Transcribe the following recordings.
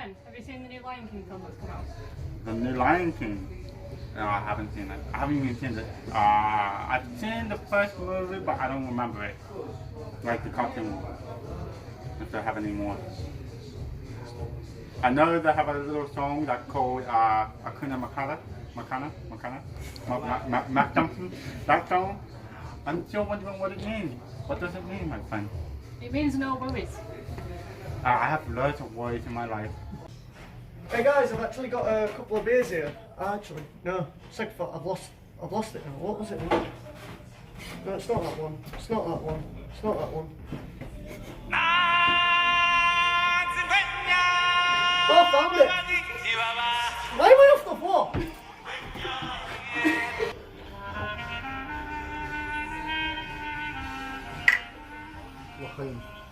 Ben, have you seen the new Lion King film that's come out? The new Lion King. No, I haven't seen it. I haven't even seen it. I've seen the first movie, but I don't remember it. Like the cartoon. If they have any more. I know they have a little song that's called Akuna Makana. Mac Johnson. That song. I'm still wondering what it means. What does it mean, my friend? It means no worries. I have loads of worries in my life. Hey guys, I've actually got a couple of beers here. No, second thought, I've lost it now. What was it? No, it's not that one. It's not that one. It's not that one. Oh, I found it! Why am I off the floor?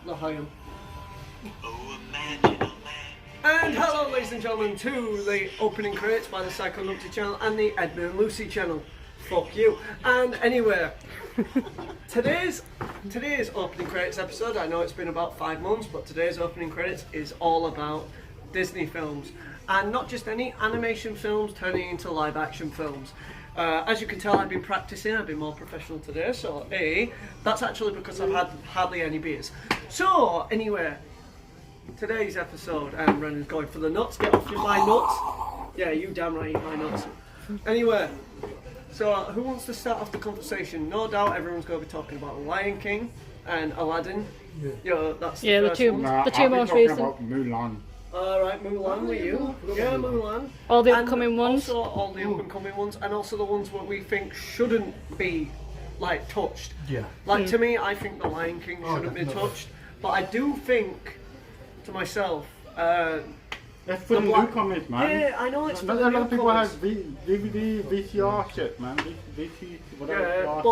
L'chaim. And hello ladies and gentlemen to the opening credits by the Psycho Numpty channel and the Edna and Lucy channel. Fuck you. And anyway, today's opening credits episode, I know it's been about 5 months, but today's opening credits is all about Disney films. And not just any animation films turning into live action films. As you can tell, I've been practicing, I've been more professional today, so that's actually because I've had hardly any beers. So, anyway, today's episode, Brennan's going for the nuts. Get off my nuts. Yeah, you damn right eat my nuts. Anyway, so who wants to start off the conversation? No doubt everyone's going to be talking about Lion King and Aladdin. Yeah, that's the two most recent. About Mulan. Alright, Mulan, were you? Yeah, Mulan. All the upcoming ones. Also, all the up-and-coming ones, and also the ones where we think shouldn't be, like, touched. Yeah. Like, to me, I think The Lion King shouldn't be touched, but I do think, to myself, That's for the newcomers, man. Yeah, I know it's for Not the a lot of people have newcomers. DVD, VCR shit, man. VC, whatever. Yeah,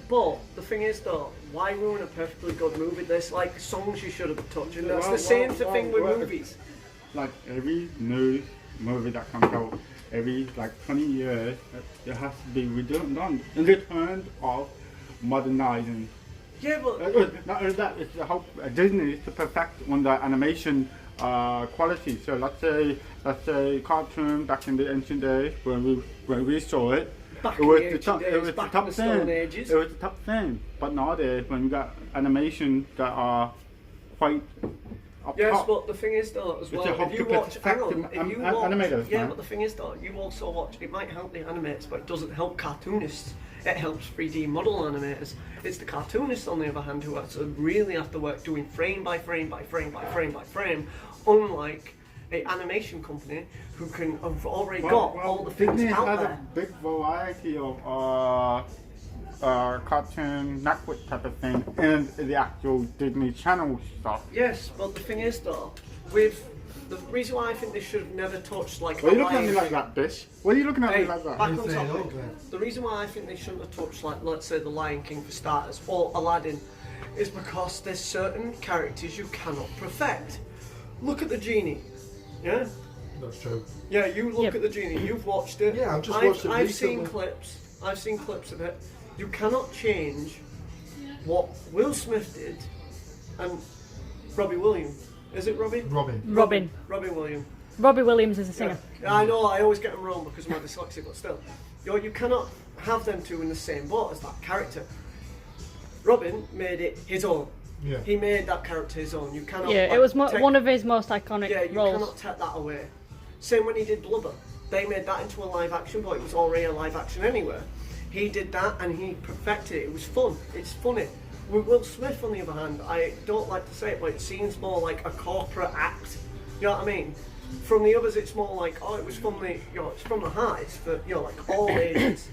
but the thing is though, why ruin a perfectly good movie? There's like songs you should have touched, and that's the same thing with movies. Like every new movie that comes out, every like 20 years, it has to be redone in the terms of modernizing. Yeah, but not only that, it's the whole Disney is to perfect on the animation quality. So let's say cartoon back in the ancient days when we saw it. Back It was in the top. days, It was the back in top the Stone thing. Ages. It was the top thing. But nowadays, when we got animation that are quite up yes, top, but the thing is though, as well, if you watch, animators, yeah, man. but the thing is though, you also watch. It might help the animators, but it doesn't help cartoonists. It helps 3D model animators. It's the cartoonists, on the other hand, who really have to work doing frame by frame by frame by frame by frame, unlike an animation company who have already got all the things Disney out has there. a big variety of cartoon network type of thing and the actual Disney Channel stuff. Yes, but the thing is though, with the reason why I think they should have never touched like. Why are you looking at me like that, bitch? Why are you looking at me like that? Back on topic. The reason why I think they shouldn't have touched, like, let's say The Lion King for starters, or Aladdin, is because there's certain characters you cannot perfect. Look at the genie. Yeah? That's true. Yeah, you look at the genie. You've watched it. Yeah, I've just watched it I've recently. seen clips. I've seen clips of it. You cannot change what Will Smith did and Robbie Williams. Is it Robbie? Robin. Robbie Williams. Robbie Williams is a singer. Yeah, I know, I always get them wrong because of my dyslexia, but still. You cannot have them two in the same boat as that character. Robin made it his own. Yeah. He made that character his own. You cannot. Yeah, it was one of his most iconic Yeah, you roles. cannot take that away. Same when he did Blubber. They made that into a live action, but it was already a live action anyway. He did that and he perfected it. It was fun. It's funny. With Will Smith, on the other hand, I don't like to say it, but it seems more like a corporate act. You know what I mean? From the others, it's more like, oh, it was from the, it's from the heart. It's for, like all ages.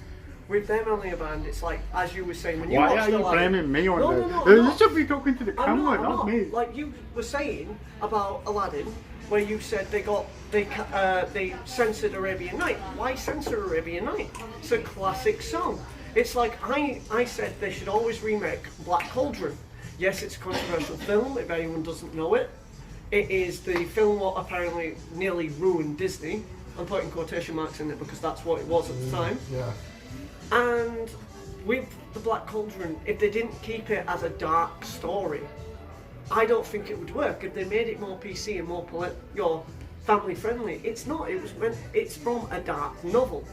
With them, on the other hand, it's like, as you were saying, when you Why watched are you Aladdin, blaming me on this? No, You should be talking to the I'm camera, I'm not me. Like you were saying about Aladdin, where you said they censored Arabian Night. Why censor Arabian Night? It's a classic song. It's like I said they should always remake Black Cauldron. Yes, it's a controversial film, if anyone doesn't know it. It is the film what apparently nearly ruined Disney. I'm putting quotation marks in it because that's what it was at the time. Yeah. And with the Black Cauldron, if they didn't keep it as a dark story, I don't think it would work. If they made it more PC and more family friendly. It's not. It's from a dark novel,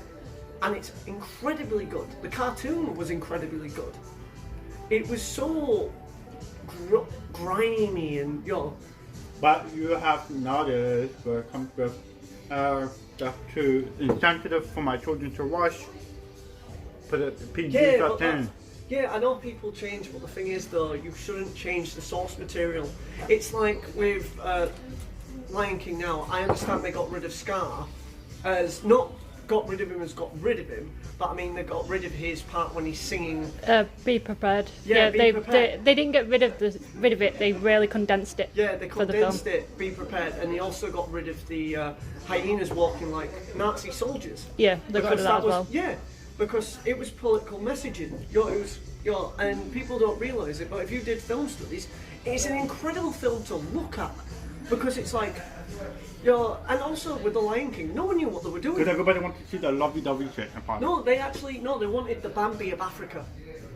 and it's incredibly good. The cartoon was incredibly good. It was so grimy and But you have nowadays come with stuff too insensitive for my children to watch. Put it PG-13. Yeah, I know people change, but the thing is though, you shouldn't change the source material. It's like with Lion King now, I understand they got rid of Scar, as not got rid of him as got rid of him, but I mean they got rid of his part when he's singing. Be prepared. Yeah, be prepared. They didn't get rid of it. They really condensed it. Yeah, they for the condensed film. it. Be prepared, and they also got rid of the hyenas walking like Nazi soldiers. Yeah, they got rid of that as well. Yeah, because it was political messaging. And people don't realise it, but if you did film studies, it's an incredible film to look at because it's like, and also with the Lion King, no one knew what they were doing. Because everybody wanted to see the lovey-dovey shit. No, they wanted the Bambi of Africa.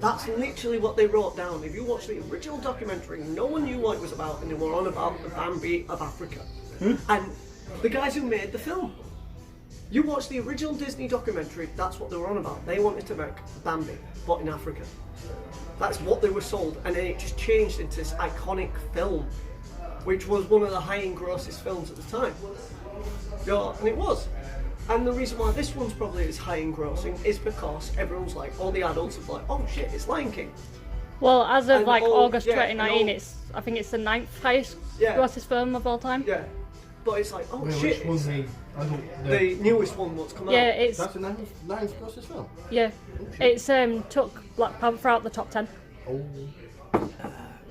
That's literally what they wrote down. If you watch the original documentary, no one knew what it was about, and they were on about the Bambi of Africa. And the guys who made the film. You watch the original Disney documentary, that's what they were on about. They wanted to make Bambi, but in Africa. That's what they were sold, and then it just changed into this iconic film, which was one of the high-end grossest films at the time. And it was. And the reason why this one's probably as high-end grossing is because everyone's like, all the adults are like, oh shit, it's Lion King. Well, as of And like all- August yeah, 2019, and all- I think it's the 9th highest Yeah. grossest film of all time. Yeah. But it's like, oh Wait, shit, which it's one the newest one that's come out. Yeah, it's That's the ninth grossest film? it's took Black Panther out the top 10. Oh.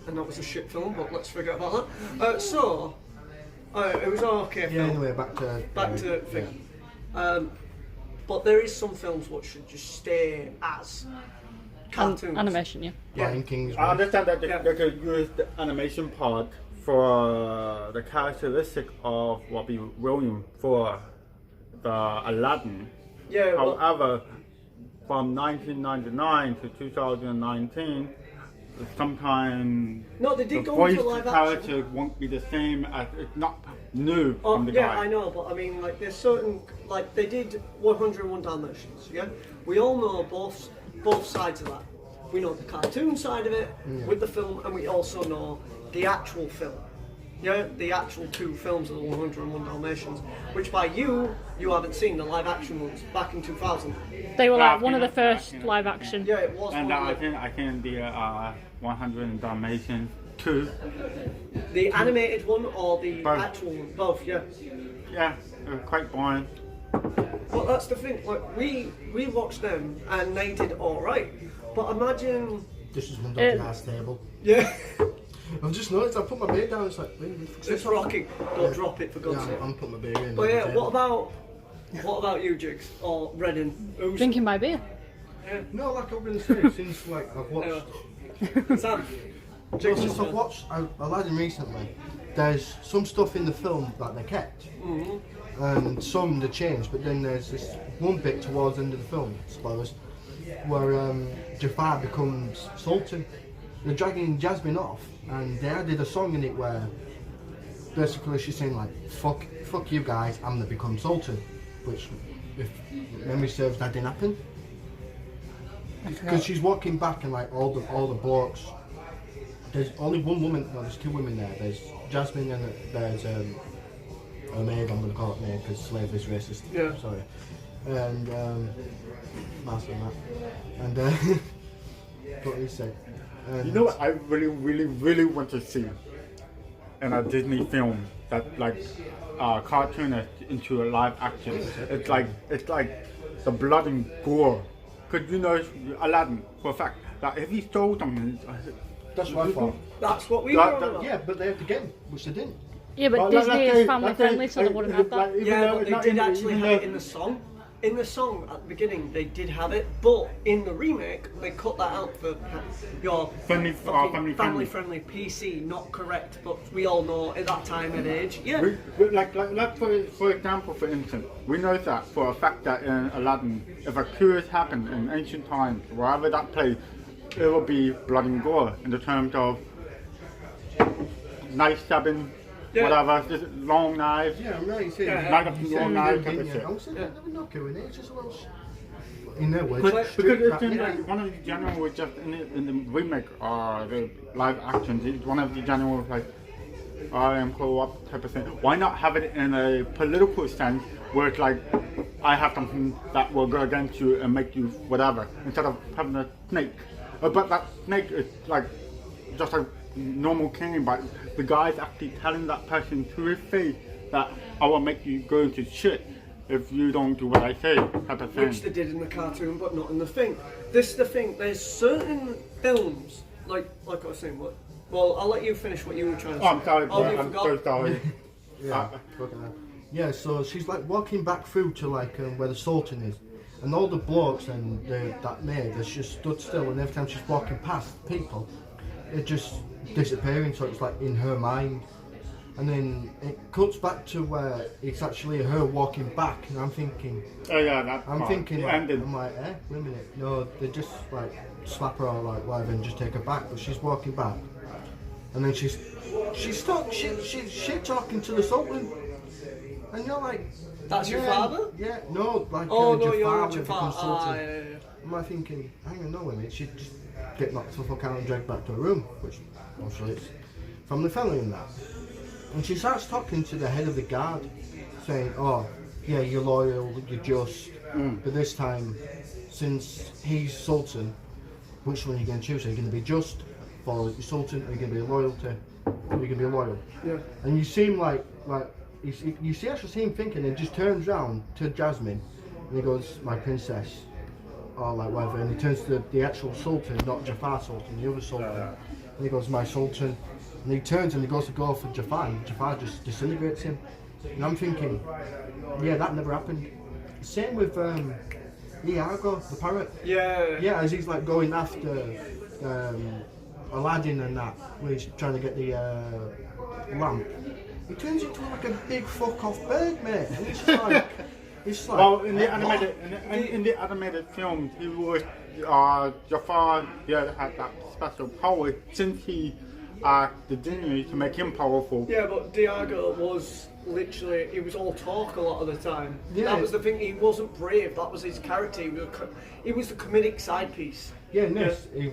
And that was a shit film, but let's forget about that. It was an okay Yeah, film. anyway, back to thing. But there is some films which should just stay as cartoons. Animation, yeah. Lion King's I one. understand that Yeah. they could use the animation part for the characteristic of Robbie Williams for the Aladdin. Yeah, well, However, from 1999 to 2019, sometimes no, they the did go voice into live character action. won't be the same as it's not new Oh, from the yeah, guy. I know, but I mean, like, there's certain, like, they did 101 Dalmatians, yeah? We all know both sides of that. We know the cartoon side of it with the film, and we also know the actual film. Yeah, the actual two films of the 101 Dalmatians, which by you haven't seen the live action ones back in 2000. They were Yeah, like one of the I've seen it, I've first seen it. live action. Yeah, it was And one I of the, can the 100 Dalmatians 2. the animated one or the Both. actual one. Both, yeah. Yeah, it was quite boring. Well, that's the thing. Like, we watched them and they did all right. But imagine, This is one dog ass table. yeah, I've just noticed, I put my beer down, it's like, wait, it's rocking. Don't drop it for God's Yeah, sake. I'm putting my beer in. But on the yeah, table. what about you, Jigs or Reddin? Who's Drinking my beer. No, like I'm going to say, since like I've watched... Sam? Well, Jigs since I've watched Aladdin recently, there's some stuff in the film that they kept. And some they changed, but then there's this one bit towards the end of the film, spoilers, where Jafar becomes Sultan. They're dragging Jasmine off, and they added a song in it where basically she's saying like, fuck you guys, I'm gonna become Sultan. Which, if memory serves, that didn't happen. Because she's walking back and like all the blokes, there's only one woman, no there's two women there, there's Jasmine and there's a maid, I'm going to call it maid because slave is racist, Yeah. sorry. And master and that. And what did he say? And You know what I really want to see in a Disney film that like cartoon it into a live action. It's like the blood and gore. Cause you know Aladdin for a fact that if he stole something, that's what I thought. That's what we That- were on about. Yeah, but they had to get him, which they didn't. Yeah, but Disney is family friendly, so they wouldn't have that. Yeah, but they did actually have it in the song. In the song at the beginning, they did have it, but in the remake, they cut that out for your Family- fucking family family-friendly PC, not correct. But we all know at that time and age, yeah. Like for example, for instance, we know that for a fact that in Aladdin, if a coup happened in ancient times, wherever that place, it will be blood and gore in the terms of knife stabbing, Yeah. whatever, just long knives. Yeah, I'm right. You see, Yeah. Like a long knife type of yeah. shit. I was saying, I'm not doing it. It's just a little. In their words, But- Because it's street in rap, like one of the general was just in the remake or the live actions, it's one of the general like I am co-op type of thing. Why not have it in a political sense where it's like I have something that will go against you and make you whatever instead of having a snake. But that snake is like just a normal king, but the guy's actually telling that person to his face that I will make you go into shit if you don't do what I say, type of thing. Which they did in the cartoon, but not in the thing. This is the thing. There's certain films, like I was saying. Well, I'll let you finish what you were trying to say. Oh, I'm sorry, Oh, you I'm forgot? so sorry. Yeah, fucking hell. Yeah, so she's like walking back through to like where the Sultan is, and all the blokes and that maid has just stood still, and every time she's walking past people, they're just disappearing. So it's like in her mind, and then it cuts back to where it's actually her walking back, and I'm thinking, Oh yeah, that's I'm fine. thinking, It like, ended. I'm like, wait a minute, no, they just like slap her or like whatever and just take her back, but she's walking back, and then she's shit talking to the Sultan, and you're like, That's your yeah, father? Yeah, no, like Oh no, Jafar you're when it Jafar. becomes Sultan. Ah, yeah. I'm like thinking, hang on, no, wait a minute, she'd just get knocked the fuck out and dragged back to her room, which obviously it's family friendly and that. And she starts talking to the head of the guard, saying, oh, yeah, you're loyal, you're just, but this time, since he's Sultan, which one are you going to choose? Are you going to be just, follow your Sultan, or are you going to be loyal to, or are you going to be loyal? Yeah. And you seem like you see actually see him thinking, and just turns round to Jasmine, and he goes, my princess, or like whatever, and he turns to the actual Sultan, not Jafar Sultan, the other Sultan, and he goes, my Sultan, and he turns and he goes to go for Jafar, and Jafar just disintegrates him, and I'm thinking, yeah, that never happened. Same with Iago, the parrot. Yeah. Yeah, as he's like going after Aladdin and that, where he's trying to get the lamp. He turns into like a big fuck off bird, mate. And it's just like, Well, in the animated film, he was Jafar. Yeah, had that special power since he the genie to make him powerful. Yeah, but Diago was literally, he was all talk a lot of the time. Yeah. That was the thing, he wasn't brave, that was his character, he was the comedic side piece. yeah, in this, he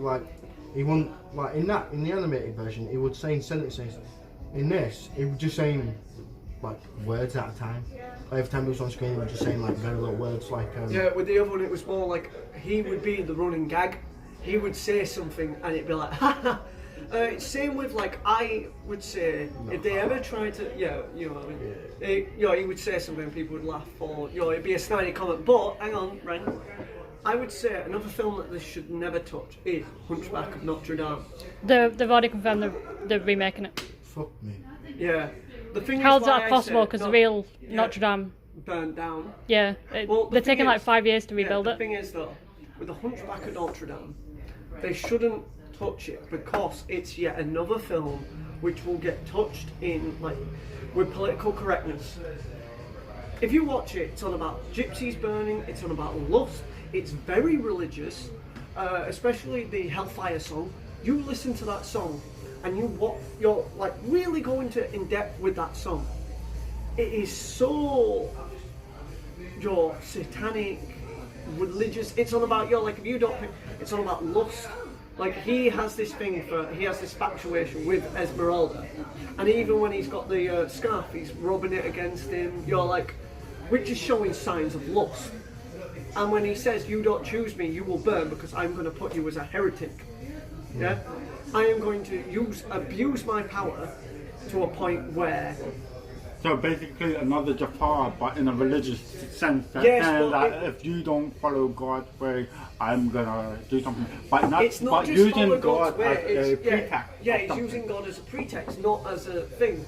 wouldn't like in the animated version, he would say sentences. In this, he would just saying like words at a time. Every time he was on screen, he was just saying like very little words, like. Yeah, with the other one, it was more like he would be the running gag. He would say something and it'd be like, ha ha. Same with like I would say if they ever tried to, you know what I mean. He would say something and people would laugh, or it'd be a snidey comment. But hang on, Ren. I would say another film that they should never touch is Hunchback of Notre Dame. They've already confirmed they're remaking it. Fuck me. Yeah. The thing How's is why that I possible? say Because the not- real yeah, Notre Dame, burned down. yeah, Well, the they're thing taking like is- 5 years to rebuild The it. thing is though, with the Hunchback of Notre Dame, they shouldn't touch it because it's yet another film which will get touched in like with political correctness. If you watch it, it's on about gypsies burning, it's on about lust, it's very religious, especially the Hellfire song. You listen to that song and you're like really going to in depth with that song. It is so satanic, religious. It's on about like if you don't think it's on about lust. Like he has this infatuation with Esmeralda, and even when he's got the scarf, he's rubbing it against him. You're like, which is showing signs of lust. And when he says, "You don't choose me, you will burn because I'm going to put you as a heretic." Yeah, I am going to abuse my power to a point where. So basically another Jafar, but in a religious sense, Yes, and but that if you don't follow God's way, I'm gonna do something. But not, It's not but just using follow God God's way. as a It's, pretext. yeah, of he's something. using God as a pretext, not as a thing.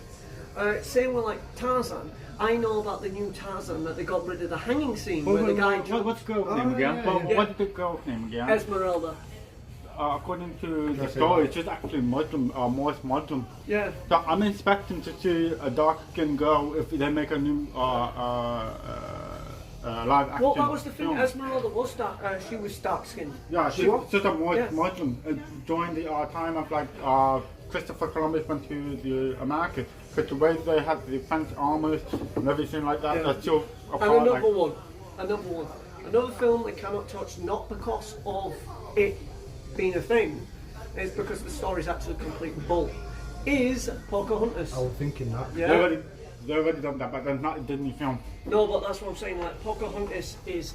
Same with like Tarzan. I know about the new Tarzan that they got rid of the hanging scene where the guy jumped. What's the girl's name again? yeah. What's the girl's name again? Esmeralda. According to the That's story, it. it's just actually Muslim, more Muslim. Yeah. So I'm expecting to see a dark-skinned girl if they make a new live action. Well, that was the thing. film. Esmeralda was she was dark skinned. Yeah, She she's was? just a Yeah. Muslim. During the time of like Christopher Columbus went to the America, because the way they had the defense armors and everything like that, Yeah. they're still And apart. another one. Another film they cannot touch, not because of it being a thing, is because the story's actually complete bull. Is Pocahontas. I was thinking that. Yeah. They already done that, but they're not a Disney film. No, but that's what I'm saying. Like Pocahontas is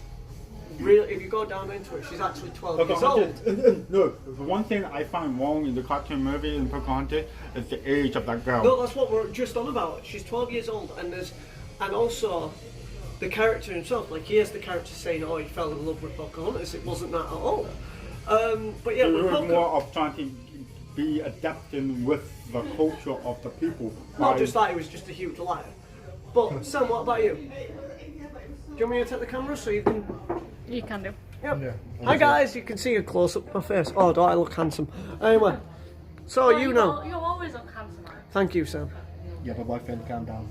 real. If you go down into it, she's actually 12 years old. No, the one thing I find wrong in the cartoon movie in Pocahontas is the age of that girl. No, that's what we're just on about. She's 12 years old, and also the character himself. Like here's the character saying, "Oh, he fell in love with Pocahontas." It wasn't that at all. But yeah, So with it was Pocahontas. more of trying to be adapting with the culture of the people. Not by- just that, he was just a huge liar. But Sam, what about you? Do you want me to take the camera so you can? You can do. Yep. Yeah. Hi guys, you can see a close up of my face. Oh, do I look handsome? Anyway, so you know. You always look handsome. Right? Thank you, Sam. Yeah, my boyfriend, calm down.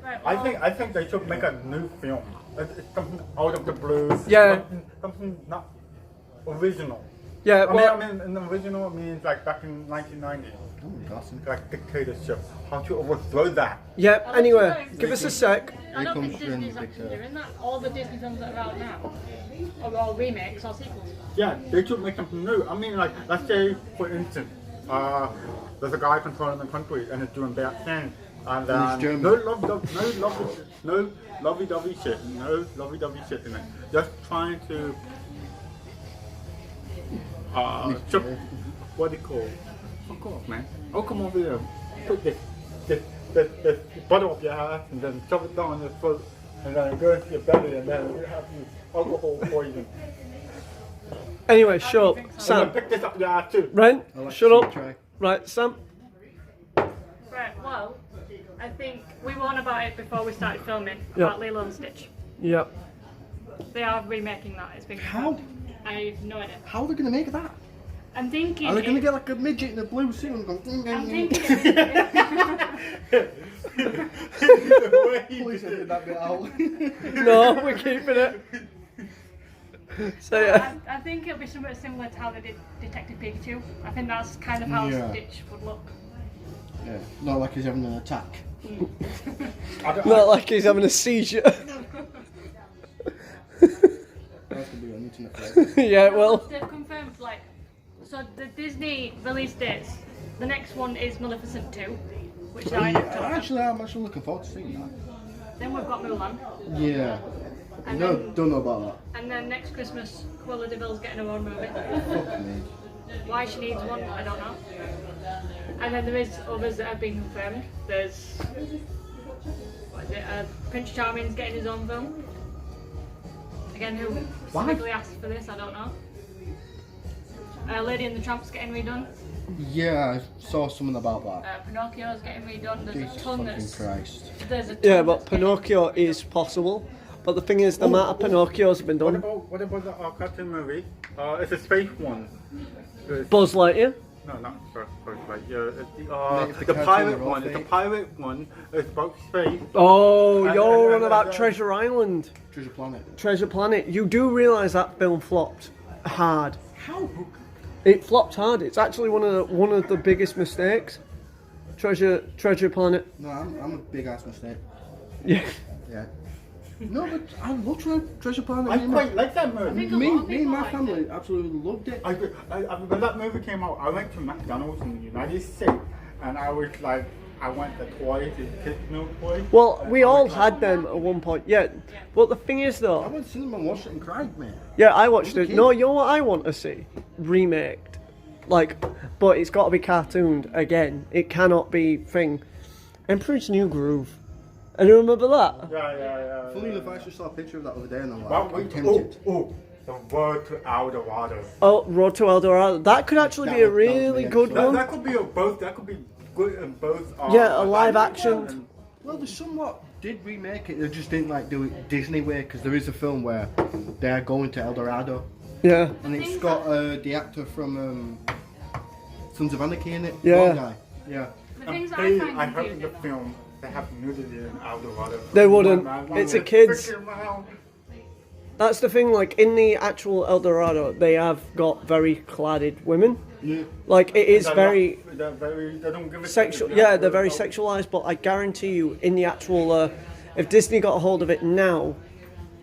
Right, I think they should make a new film. It's something out of the blue. Yeah. Something not original. Yeah, well, I mean, in the original means like back in 1990, Oh my gosh. like dictatorship. How to overthrow that? yeah. Well, Anyway, that's give us a sec. I don't Here think comes Disney's Friendly actually Picture. doing that. All the Disney films that are out now are all remakes or sequels. Yeah, they should make something new. I mean, like, let's say, for instance, there's a guy controlling the country and he's doing bad things. And And he's German. no lovey-dovey shit. No lovey-dovey shit in it. Just trying to, chop, what do you call? Fuck off, man. Oh, come over here. Put this butter up your ass and then shove it down your throat and then it goes into your belly and then you have alcohol poison. Anyway, shut up, I'm Sam. gonna pick this up your ass too. Ren, I'll let shut you up. try. Right, Sam. Right, well, I think we were on about it before we started filming, Yeah. about Lilo and Stitch. Yep. They are remaking that. It's been How? confirmed. I have no idea. How are they going to make that? I'm thinking. Are they going to get like a midget in a blue suit and go? I'm thinking. Please edit that bit out. No, we're keeping it. So yeah. I think it'll be something similar to how they did Detective Pikachu. I think that's kind of how Yeah. Stitch would look. Yeah, not like he's having an attack. Not like he's having a seizure. That's going to be on internet. Right? Yeah, well. They've confirmed, like, so the Disney release dates. The next one is Maleficent 2, which is out in October. Actually, I'm actually looking forward to seeing that. Then we've got Mulan. Yeah. And No, then, don't know about and then next Christmas, Cruella de Vil's getting her own movie. that. Fuck me. Why she needs one, I don't know. And then there is others that have been confirmed. There's, what is it, Prince Charming's getting his own film. Again, who specifically asked for this, I don't know. Lady and the Tramp's getting redone. Yeah, I saw something about that. Pinocchio's getting redone. There's Jesus a ton fucking that's. Christ. There's a ton Yeah, but that's getting- Pinocchio is possible. But the thing is, the amount of Pinocchios have been What done. about the cartoon movie? It's a space one. It's- Buzz Lightyear. No, not first, like Make the the pirate cartoon one. all It's the fake. pirate one. It's about space. Oh, And- you're and- on about and- Treasure Island. Treasure Planet. Treasure Planet. You do realise that film flopped hard. How? It flopped hard. It's actually one of the biggest mistakes. Treasure Planet. No, I'm a big ass mistake. Yeah. Yeah. No, but I love Treasure Planet. I quite like that movie. think a Me lot of and people my liked family it. absolutely loved it. When that movie came out, I went to McDonald's in the United States, and I was like, I want the toys, the kids meal toys. Well, we all had them at one point. Yeah. But the thing is, I though. went to cinema and watched it and cried, man. Yeah, I watched it. Okay. No, you know what I want to see? Remaked. Like, but it's got to be cartooned again. It cannot be thing. Emperor's New Groove. And you remember that? Yeah. Funny enough, I actually saw a picture of that other day and I'm like, Well, I'm tempted. the word to El Dorado. Oh, Road to El Dorado. That could actually be a That would be really good excellent. one. That could be both. That could be good in both. Yeah, a live action. and- Well, they somewhat did remake it, they just didn't like do it Disney way, because there is a film where they're going to El Dorado Yeah. and it's got the actor from Sons of Anarchy in it. Yeah. One guy. Yeah. The things that Hey, I find I heard in the confusing. film they have nudity in El Dorado. They wouldn't. Man, It's a man, kids. freaking around. That's the thing, like, in the actual El Dorado, they have got very cladded women. Yeah. Like, it is They're very... not- they don't give a sexual. shit. Yeah, they're very sexualized. But I guarantee you, in the actual, if Disney got a hold of it now,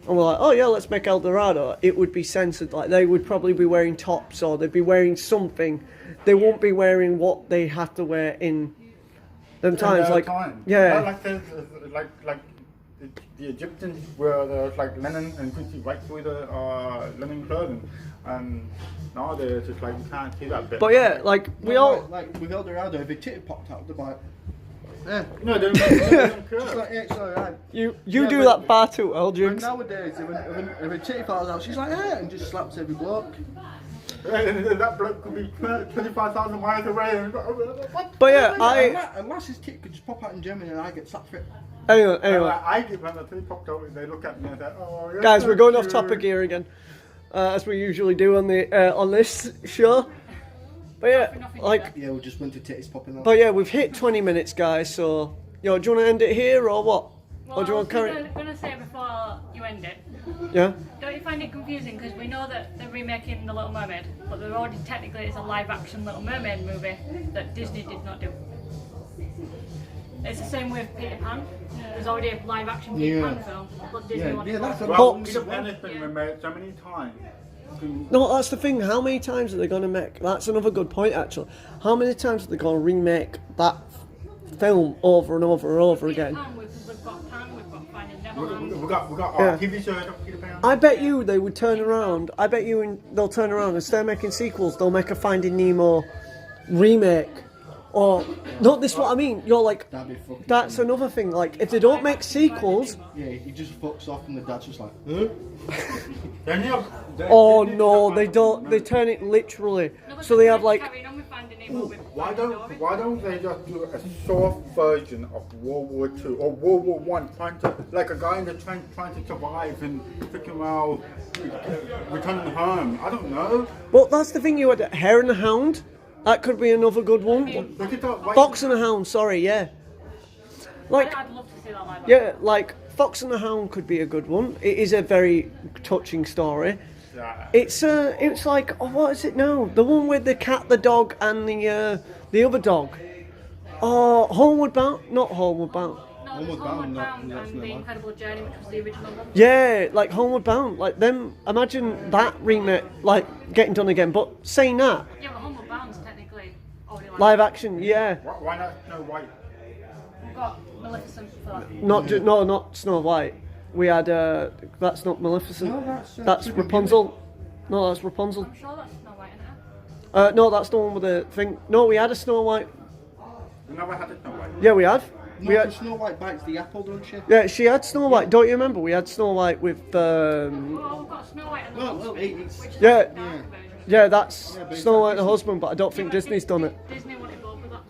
and we're like, oh yeah, let's make El Dorado, it would be censored. Like they would probably be wearing tops, or they'd be wearing something. They won't be wearing what they have to wear in them times. Like, yeah, like the Egyptians were like linen and could see right through the linen clothing, and now they're just like you can't see that bit. but yeah, like we all. like with El Dorado, if a titty popped out, they're like, yeah. No, they don't Just care. like, yeah, it's alright. You Yeah, do but- that far too well, But Jigs. nowadays, if a titty falls out, she's like, yeah, and just slaps every bloke. That bloke could be 25,000 miles away. And, what? But yeah, Unless his tit could just pop out in Germany and I get slapped for it. Anyway. I get when the titty popped out, they look at me and say, oh, yeah. Guys, we're going off topic here again, as we usually do on the on this show. But yeah, like, Yeah, we just went to titties popping out. but yeah, we've hit 20 minutes, guys. So, do you want to end it here or what? Well, Or do you I want was to carry? going to say before you end it, Yeah. don't you find it confusing because we know that they're remaking The Little Mermaid, but they're already technically it's a live-action Little Mermaid movie that Disney did not do. It's the same with Peter Pan. There's already a live-action Peter Yeah. Pan film, but Disney Yeah, wanted yeah, to that's go. a Well, Box. Peter Pan has been remade so many times. No, that's the thing. How many times are they going to make? That's another good point, actually. How many times are they going to remake that film over and over and over Peter again? Pan, we've got Pan, we've got Finding Neverland. We got Yeah. TV shows of Peter Pan. I bet you they would turn around. I bet you they'll turn around instead of making sequels, they'll make a Finding Nemo remake. Or not this what I mean. You're like, That'd be fucking that's funny. another thing. Like if they don't make sequels, Yeah, he just fucks off and the dad's just like, huh? oh no, they don't. They turn it literally. No, but So they have like, carrying on with Finding Nemo with Why Finding Dory. don't they just do a soft version of World War II or World War One, trying to like a guy in the trench trying to survive and freaking well returning home? I don't know. well, that's the thing. You had Hare and the Hound. That could be another good one. Look at that. Right? Fox and the Hound. Sorry, yeah. Like, I'd love to see that live action. yeah, like Fox and the Hound could be a good one. It is a very touching story. Yeah. It's like, oh, what is it now? The one with the cat, the dog, and the other dog. Oh, Homeward Bound, not Homeward Bound. No, there's Homeward Homeward Bound, Bound that's and not The one. Incredible Journey, which was the original one. Yeah, like Homeward Bound, like them. Imagine that remake, like getting done again. But saying that, Yeah, but Homeward Bound's technically already live action, yeah. Why not Snow White? We've got Maleficent for that. Not Snow White. We had that's not Maleficent. No, That's Sleeping Rapunzel. No, that's Rapunzel. I'm sure that's Snow White, isn't it? No, that's the one with the thing. No, we had a Snow White. We never had a Snow White. Yeah, we had. No, We had. Snow White bites the apple, don't she? Yeah, she had Snow White. Don't you remember? We had Snow White with. Oh, we've got Snow White and the Well, Huntsman, it's- which is Yeah. like the darker version. Yeah, that's but it's Snow not White and the Disney. Husband, but I don't think Yeah, but Disney's done it. Disney wanted both of that.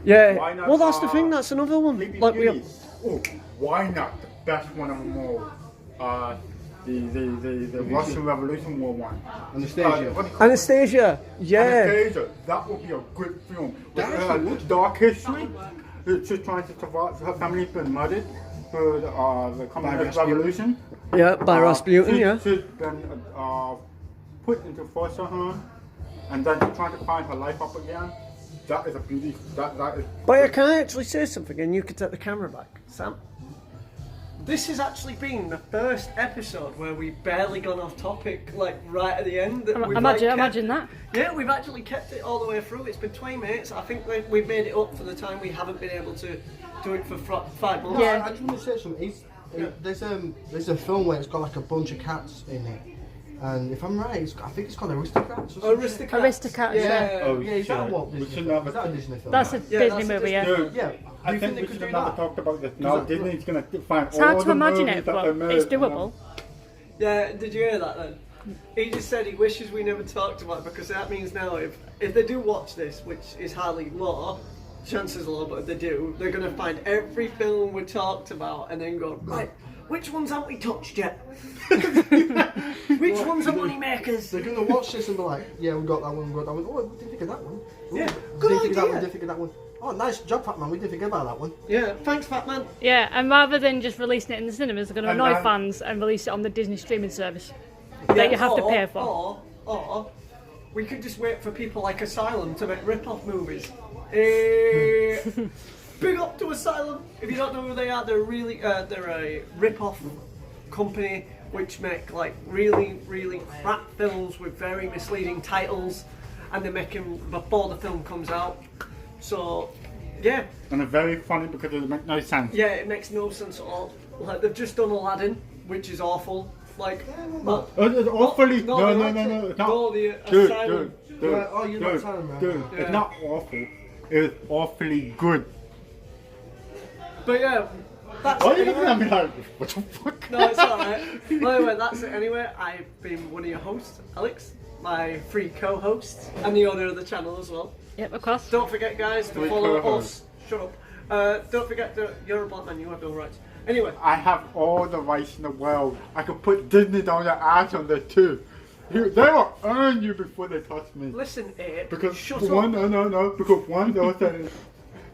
Yeah. Why not, Well, that's the thing. That's another one. Sleeping Like we. Beauty. Oh, why not the best one of them all? The Russian Revolution War one. Anastasia. What do you call it? Anastasia. Yeah. Anastasia. That would be a good film. With, dark history. She's trying to survive. Her family's been murdered for the communist Rasputin. revolution. Yeah, by Rasputin. Yeah. She's been put into foster home, and then trying to find her life up again. That is a beauty. That is. But yeah, can I actually say something? And you can take the camera back, Sam. This has actually been the first episode where we've barely gone off topic, like right at the end. That we've, like, Imagine that. Yeah, we've actually kept it all the way through. It's been 20 minutes. I think we've made it up for the time we haven't been able to do it for 5 months. Yeah. I just want to say something. There's a film where it's got like a bunch of cats in it, and if I'm right, I think it's called Aristocrats. Or some shit. Aristocrats, Yeah. Oh, Yeah, is that a shit. Walt We Disney should film? never- Is that a Disney film? That's a Yeah, Disney that's a movie, Disney yeah. Dude, Yeah. I Do you think they we could should have do never that? talked about this. Now that- Disney's gonna find It's hard all to the imagine movies it, that they but made it's and doable. Yeah, did you hear that then? He just said he wishes we never talked about it because that means now if they do watch this, which is hardly low, chances are low, but if they do, they're going to find every film we talked about and then go, right, which ones haven't we touched yet? Which ones are money makers? They're gonna watch this and be like, yeah, we got that one, we got that one. Oh, we didn't think of that one. Ooh, Yeah, we good didn't think of that idea. one, didn't think of that one. Oh, nice job, Fat Man. We didn't think about that one. Yeah, thanks, Fat Man. Yeah, and rather than just releasing it in the cinemas, they're going to And annoy now- fans and release it on the Disney streaming service that you have to pay for. Or we could just wait for people like Asylum to make rip-off movies Big up to Asylum. If you don't know who they are, they're a rip-off company which make like really crap films with very misleading titles, and they make them before the film comes out. So yeah. And they're very funny because they make no sense. Yeah, it makes no sense at all. Like they've just done Aladdin, which is awful. Like, It's awfully. No. It's not. No, the Dude. Asylum. Right, oh, you're not telling me. Dude, Yeah. it's not awful. It's awfully good. But yeah, that's Why are it you looking anyway. at me like, what the fuck? No, it's alright. Well, anyway, that's it anyway. I've been one of your hosts, Alex, my free co-host, and the owner of the channel as well. Yep, of course. Don't forget, guys, to Free follow co-host. us. Shut up. Don't forget that you're a black man, you have no rights. Anyway, I have all the rights in the world. I could put Disney down your ass on there too. They will earn you before they touch me. listen, Abe, Because shut one, up. no. Because one, they will say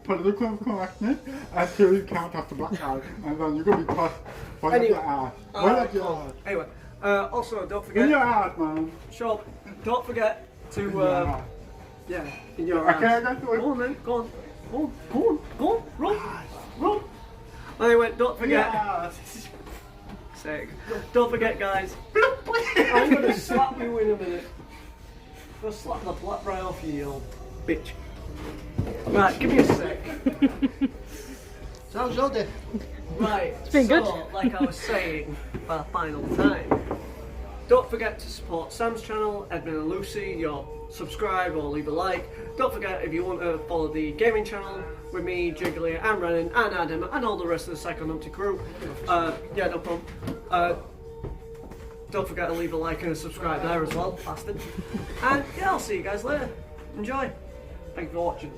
political correctness, and two, you can't touch the black guy, and then you're gonna be touched right Anyway, up your ass. Right up your ass. Anyway, also, don't In forget, your ass, man. shut up. Don't forget to, In your ass. yeah, in your Okay, ass. that's Go on then, go on, run. Anyway, don't forget. Yes. Sake. Don't forget, guys. I'm gonna slap you in a minute. I'm gonna slap the black right off you, you old bitch. Right, give me a sec. Sounds your day. Right, It's been good. like I was saying for the final time, don't forget to support Sam's channel, Edmund and Lucy. You'll subscribe or leave a like. Don't forget, if you want to follow the gaming channel with me, Jiggly, and Renan, and Adam, and all the rest of the Psychonautic crew. Yeah, no problem. Don't forget to leave a like and a subscribe there as well, bastard. And yeah, I'll see you guys later. Enjoy. Thank you for watching.